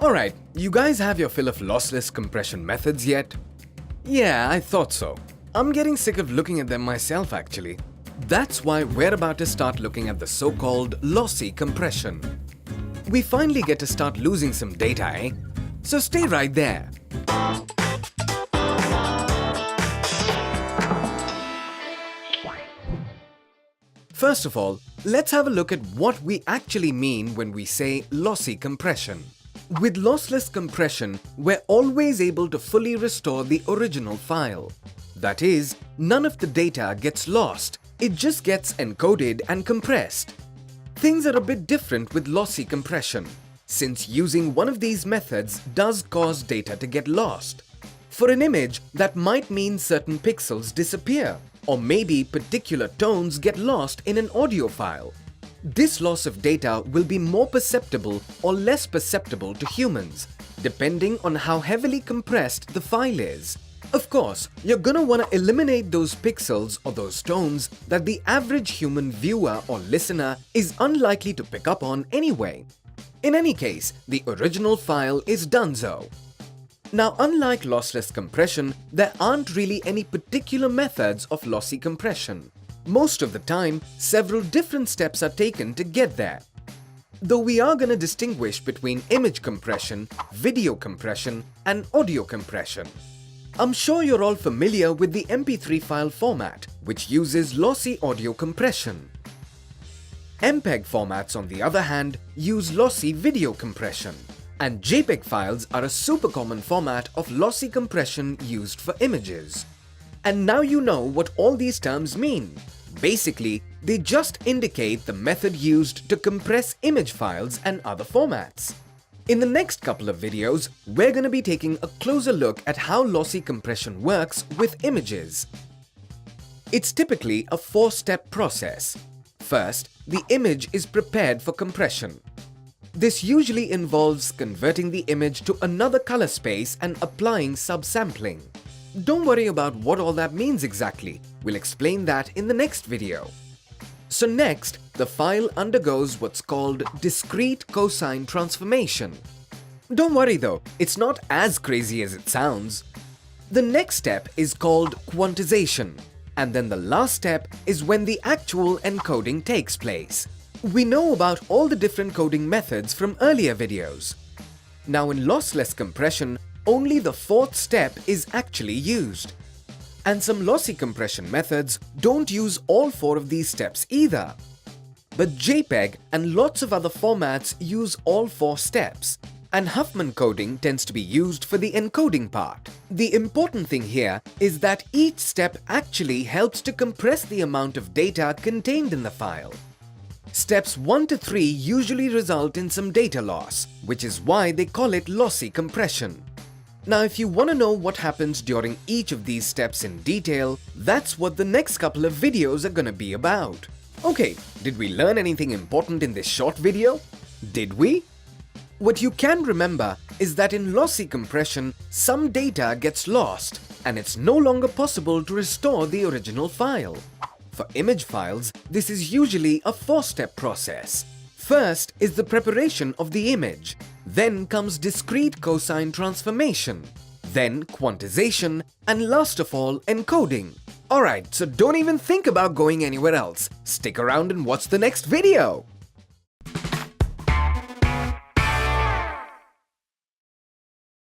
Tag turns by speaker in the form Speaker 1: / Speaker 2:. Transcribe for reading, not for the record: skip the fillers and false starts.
Speaker 1: Alright, you guys have your fill of lossless compression methods yet? Yeah, I thought so. I'm getting sick of looking at them myself actually. That's why we're about to start looking at the so-called lossy compression. We finally get to start losing some data, eh? So stay right there. First of all, let's have a look at what we actually mean when we say lossy compression. With lossless compression, we're always able to fully restore the original file. That is, none of the data gets lost, it just gets encoded and compressed. Things are a bit different with lossy compression, since using one of these methods does cause data to get lost. For an image, that might mean certain pixels disappear, or maybe particular tones get lost in an audio file. This loss of data will be more perceptible or less perceptible to humans, depending on how heavily compressed the file is. Of course, you're gonna wanna eliminate those pixels or those tones that the average human viewer or listener is unlikely to pick up on anyway. In any case, the original file is donezo. Now, unlike lossless compression, there aren't really any particular methods of lossy compression. Most of the time, several different steps are taken to get there. Though we are going to distinguish between image compression, video compression, and audio compression. I'm sure you're all familiar with the MP3 file format, which uses lossy audio compression. MPEG formats, on the other hand, use lossy video compression. And JPEG files are a super common format of lossy compression used for images. And now you know what all these terms mean. Basically, they just indicate the method used to compress image files and other formats. In the next couple of videos, we're going to be taking a closer look at how lossy compression works with images. It's typically a four-step process. First, the image is prepared for compression. This usually involves converting the image to another color space and applying subsampling. Don't worry about what all that means exactly, we'll explain that in the next video. So next, the file undergoes what's called discrete cosine transformation. Don't worry though, it's not as crazy as it sounds. The next step is called quantization, and then the last step is when the actual encoding takes place. We know about all the different coding methods from earlier videos. Now in lossless compression, only the fourth step is actually used. And some lossy compression methods don't use all four of these steps either. But JPEG and lots of other formats use all four steps, and Huffman coding tends to be used for the encoding part. The important thing here is that each step actually helps to compress the amount of data contained in the file. Steps 1 to 3 usually result in some data loss, which is why they call it lossy compression. Now, if you want to know what happens during each of these steps in detail, that's what the next couple of videos are gonna be about. Okay, did we learn anything important in this short video? Did we? What you can remember is that in lossy compression, some data gets lost, and it's no longer possible to restore the original file. For image files, this is usually a four-step process. First is the preparation of the image. Then comes discrete cosine transformation, then quantization, and last of all, encoding. Alright, so don't even think about going anywhere else. Stick around and watch the next video!